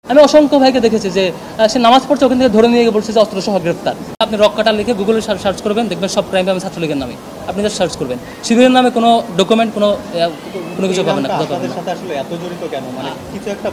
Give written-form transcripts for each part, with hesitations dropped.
আমি অসংখ্য ভাইকে দেখেছি যে সে নামাজ পড়ছে, ওখান থেকে ধরে নিয়ে গিয়ে বলছে যে অস্ত্রসহ গ্রেফতার। আপনি রক্কাটা লিখে গুগলে সার্চ করবেন, দেখবেন সব ক্রাইমে আমি ছাত্রলীগের নামে। আপনি জাস্ট সার্চ করবেন, শিবিরের নামে কোনো ডকুমেন্ট কোনো কিছু পাবেন না।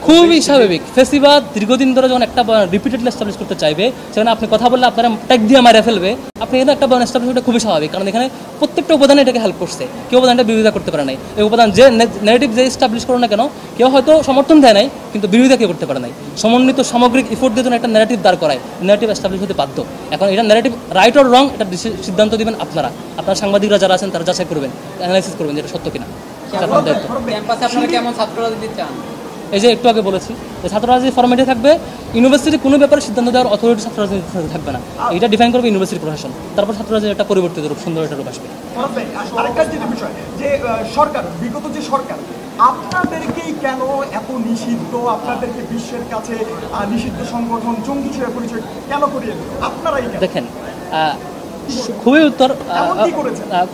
খুবই স্বাভাবিক। ফেসিবাদ দীর্ঘদিন ধরে যখন একটা রিপিটেডলি এস্টাবলিশ করতে চাইবে, সেখানে আপনি কথা বললে আপনারা ট্যাগ দিয়ে মারা ফেলবে। আপনি এখানে একটা এস্টাবলিশ করতে খুবই স্বাভাবিক, কারণ এখানে প্রত্যেকটা উপাদানে এটাকে হেল্প করছে। কেউ উপাদানটা বিরোধিতা করতে পারে নাই। এই উপাদান যে নেগেটিভ যে এস্টাবলিশ করো না কেন, কেউ হয়তো সমর্থন দেয় নাই, কিন্তু বিরোধিতা কেউ করতে পারে নাই। সমন্বিত সামগ্রিক ইফোর্ট দিয়ে একটা ন্যারেটিভ দাঁড় করায়, ন্যারেটিভ এস্টাবলিশ হতে বাধ্য। এখন এটা ন্যারেটিভ রাইট অর রং, এটা সিদ্ধান্ত দিবেন আপনারা। আপনার সাংবাদিকরা যারা আছেন তারা যাচাই করবেন, অ্যানালাইসিস করবেন যে এটা সত্য কিনা। এই যে একটু আগে বলেছি যে ছাত্র রাজনীতি ফরম্যাটে থাকবে, ইউনিভার্সিটি কোনো ব্যাপারে সিদ্ধান্ত দেওয়ার অথরিটি ছাত্র রাজনীতি থাকবে না। এটা ডিফাইন করবে ইউনিভার্সিটি প্রশাসন, তারপর ছাত্র রাজনীতি একটা পরিবর্তিত রূপ, সুন্দর একটা রূপ আসবে। আরেকটা যেটা বিষয় যে সরকার, বিগত যে সরকার আপনাদেরকেই কেন এত নিষিদ্ধ, আপনাদেরকে বিশ্বের কাছে নিষিদ্ধ সংগঠন, জঙ্গি হিসেবে পরিচয় কেন করিয়ে দিল? আপনারাই দেখেন,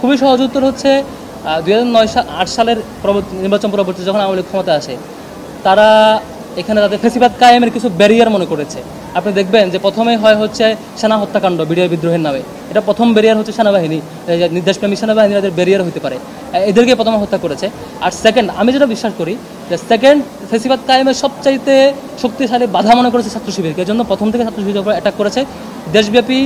খুবই সহজ উত্তর হচ্ছে 2009-08 সালের নির্বাচন পরবর্তী যখন আওয়ামী লীগ ক্ষমতা আসে, তারা এখানে তাদের ফেসিবাদ কায়েমের কিছু ব্যারিয়ার মনে করেছে। আপনি দেখবেন যে প্রথমে হচ্ছে সেনা হত্যাকাণ্ড, বিডিআর বিদ্রোহের নামে। এটা প্রথম ব্যারিয়ার হচ্ছে সেনাবাহিনী, নির্দেশপ্রেমী সেনাবাহিনী এদের ব্যারিয়ার হতে পারে, এদেরকে প্রথমে হত্যা করেছে। আর সেকেন্ড, আমি যেটা বিশ্বাস করি যে সেকেন্ড ফেসিবাদ কায়েমের সবচাইতে শক্তিশালী বাধা মনে করেছে ছাত্র শিবিরকে। এর জন্য প্রথম থেকে ছাত্র শিবিরের উপর অ্যাটাক করেছে। দেশব্যাপী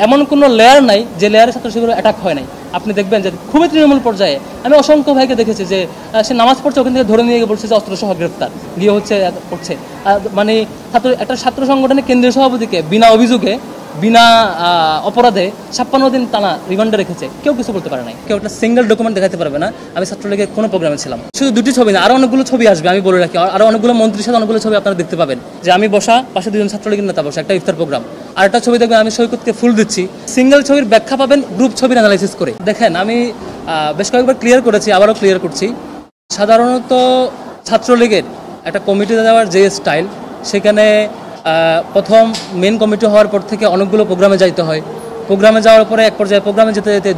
এমন কোনো লেয়ার নাই যে লেয়ারে ছাত্র শিবিরের অ্যাটাক হয় নাই। আপনি দেখবেন যে খুবই তৃণমূল পর্যায়ে আমি অসংখ্য ভাইকে দেখেছি যে সে নামাজ পড়ছে, ওখান থেকে ধরে নিয়ে গিয়ে বলছে যে অস্ত্রসহ গ্রেফতার গিয়ে করছে। মানে একটা ছাত্র সংগঠনের কেন্দ্রীয় সভাপতিকে বিনা অভিযোগে, বিনা অপরাধে 56 দিন টানা রিমান্ডে রেখেছে, কেউ কিছু বলতে পারে নাই। কেউ একটা সিঙ্গেল ডকুমেন্ট দেখাতে পারবে না আমি ছাত্রলীগের কোনো প্রোগ্রামে ছিলাম। শুধু দুটি ছবি না, আরও অনেকগুলো ছবি আসবে, আমি বলে রাখি। আরও অনেকগুলো মন্ত্রীর সাথে অনেকগুলো ছবি আপনারা দেখতে পাবেন, যে আমি বসা, পাশে দুজন ছাত্রলীগের নেতা বসা, একটা ইফতার প্রোগ্রাম। আর একটা ছবি দেখবেন আমি সৈকতকে ফুল দিচ্ছি। সিঙ্গেল ছবির ব্যাখ্যা পাবেন গ্রুপ ছবির অ্যানালাইসিস করে। দেখেন, আমি বেশ কয়েকবার ক্লিয়ার করেছি, আবারও ক্লিয়ার করছি। সাধারণত ছাত্রলীগের একটা কমিটি দেওয়ার যে স্টাইল, সেখানে প্রথম মেন কমিটি হওয়ার পর থেকে অনেকগুলো প্রোগ্রামে যাইতে হয়। প্রোগ্রামে যাওয়ার পরে এক পর্যায়ে প্রোগ্রামে যেতে যেতে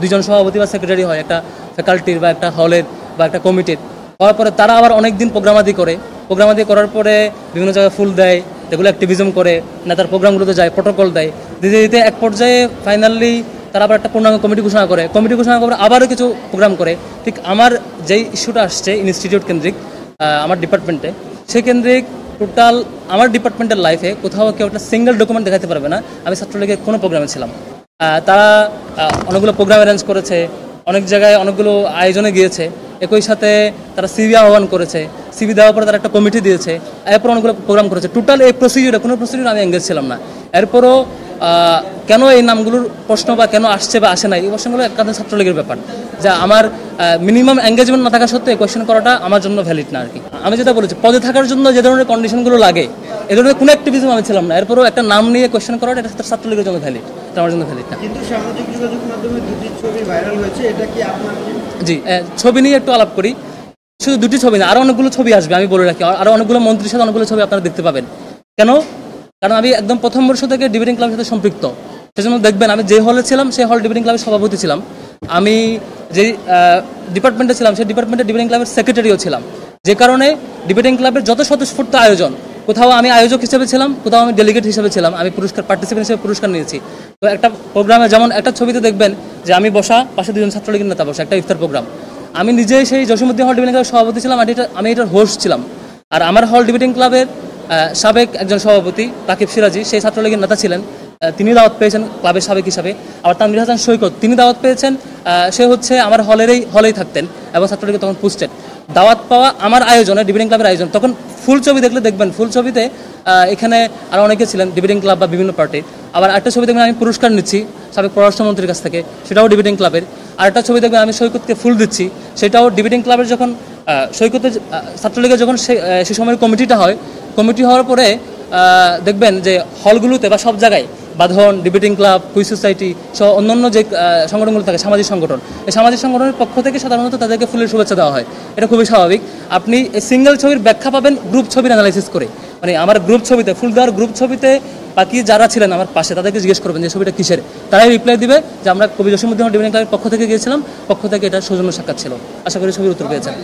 দুইজন সভাপতি বা সেক্রেটারি হয়, একটা ফ্যাকাল্টির বা একটা হলের বা একটা কমিটির। হওয়ার পরে তারা আবার অনেক দিন প্রোগ্রামাদি করে। প্রোগ্রামাদি করার পরে বিভিন্ন জায়গায় ফুল দেয়, এগুলো অ্যাক্টিভিজম করে, নেতার প্রোগ্রামগুলোতে যায়, প্রোটোকল দেয়। দিতে দিতে এক পর্যায়ে ফাইনালি তারা আবার একটা পূর্ণাঙ্গ কমিটি ঘোষণা করে। কমিটি ঘোষণা করে আবারও কিছু প্রোগ্রাম করে। ঠিক আমার যেই ইস্যুটা আসছে ইনস্টিটিউট কেন্দ্রিক, আমার ডিপার্টমেন্টে, সেই কেন্দ্রিক টোটাল আমার ডিপার্টমেন্টের লাইফে কোথাও কেউ একটা সিঙ্গেল ডকুমেন্ট দেখাতে পারবে না আমি ছাত্রলীগের কোনো প্রোগ্রামে ছিলাম। তারা অনেকগুলো প্রোগ্রাম অ্যারেঞ্জ করেছে, অনেক জায়গায় অনেকগুলো আয়োজনে গিয়েছে। একই সাথে তারা সিভি আহ্বান করেছে, সিভি দেওয়ার পরে তারা একটা কমিটি দিয়েছে, এরপর অনেকগুলো প্রোগ্রাম করেছে। টোটাল এই প্রসিডিউরে কোনো প্রসিডিউর আমি এঙ্গেজ ছিলাম না। এরপরও কেন এই নামগুলোর প্রশ্ন বা কেন আসছে বা আসে নাই, এই প্রশ্নগুলো একান্ত ছাত্রলীগের ব্যাপার। যা আমার মিনিমাম এঙ্গেজমেন্ট না থাকা সত্ত্বেও কোয়েশ্চেন করাটা আমার জন্য ভ্যালিড না আর কি। আমি যেটা বলেছি, পদে থাকার জন্য যে ধরনের কন্ডিশনগুলো লাগে, এ ধরনের কোনো অ্যাক্টিভিজম আমি ছিলাম না। এরপরও একটা নাম নিয়ে কোয়েশ্চেন করাটা এটা ছাত্রলীগের জন্য ভ্যালিড, এটা আমার জন্য ভ্যালিড না। কিন্তু সামাজিক যোগাযোগ মাধ্যমে দুটি ছবি ভাইরাল হয়েছে, এটা কি আপনার? জি, ছবি নিয়ে একটু আলাপ করি। শুধু দুটি ছবি না, আরও অনেকগুলো ছবি আসবে, আমি বলে রাখি। আরও অনেকগুলো মন্ত্রীর সাথে অনেকগুলো ছবি আপনারা দেখতে পাবেন। কেন? কারণ আমি একদম প্রথম বর্ষ থেকে ডিবেটিং ক্লাবের সাথে সম্পৃক্ত। সেজন্য দেখবেন আমি যে হলে ছিলাম সেই হল ডিবেটিং ক্লাবের সভাপতি ছিলাম। আমি যে ডিপার্টমেন্টে ছিলাম সেই ডিপার্টমেন্টে ডিবেটিং ক্লাবের সেক্রেটারিও ছিলাম। যে কারণে ডিবেটিং ক্লাবের যত স্বতঃস্ফূর্ত আয়োজন, কোথাও আমি আয়োজক হিসেবে ছিলাম, কোথাও আমি ডেলিগেট হিসেবে ছিলাম, আমি পার্টিসিপেন্ট হিসেবে পুরস্কার নিয়েছি। তো একটা প্রোগ্রামে যেমন একটা ছবিতে দেখবেন যে আমি বসা, পাশে দুজন ছাত্রলীগের নেতা বসা, একটা ইফতার প্রোগ্রাম। আমি নিজেই সেই জসীমউদ্দিন হল ডিবেটিং ক্লাবের সভাপতি ছিলাম, আমি এটার হোস্ট ছিলাম। আর আমার হল ডিবেটিং ক্লাবের সাবেক একজন সভাপতি তাকিব সিরাজি, সেই ছাত্রলীগের নেতা ছিলেন, তিনি দাওয়াত পেয়েছেন ক্লাবের সাবেক হিসাবে। আবার তানভীর হাসান সৈকত, তিনি দাওয়াত পেয়েছেন, সে হচ্ছে আমার হলেই থাকতেন এবং ছাত্রলীগে তখন পোস্টেড। দাওয়াত পাওয়া আমার আয়োজনে, ডিবেটিং ক্লাবের আয়োজন। তখন ফুল ছবি দেখলে দেখবেন, ফুল ছবিতে এখানে আরও অনেকে ছিলেন ডিবেটিং ক্লাব বা বিভিন্ন পার্টির। আবার একটা ছবি দেখবেন আমি পুরস্কার নিচ্ছি সাবেক পররাষ্ট্রমন্ত্রীর কাছ থেকে, সেটাও ডিবেটিং ক্লাবের। আরেকটা ছবি দেখবেন আমি সৈকতকে ফুল দিচ্ছি, সেটাও ডিবেটিং ক্লাবের। যখন সৈকতের ছাত্রলীগের যখন সে সময়ের কমিটিটা হয়, কমিটি হওয়ার পরে দেখবেন যে হলগুলোতে বা সব জায়গায় বাঁধন, ডিবেটিং ক্লাব, কুইজ সোসাইটি সহ অন্যান্য যে সংগঠনগুলো থাকে, সামাজিক সংগঠন, এই সামাজিক সংগঠনের পক্ষ থেকে সাধারণত তাদেরকে ফুলের শুভেচ্ছা দেওয়া হয়। এটা খুবই স্বাভাবিক। আপনি এই সিঙ্গেল ছবির ব্যাখ্যা পাবেন গ্রুপ ছবির অ্যানালাইসিস করে। মানে আমার গ্রুপ ছবিতে, ফুল দেওয়ার গ্রুপ ছবিতে বাকি যারা ছিলেন আমার পাশে, তাদেরকে জিজ্ঞেস করবেন যে ছবিটা কিসের, তারাই রিপ্লাই দিবে যে আমরা কবি জসীমউদ্দিন হল ডিবেটিং ক্লাবের পক্ষ থেকে গিয়েছিলাম, পক্ষ থেকে এটা সৌজন্য সাক্ষাৎ ছিল। আশা করি ছবির উত্তর পেয়েছেন।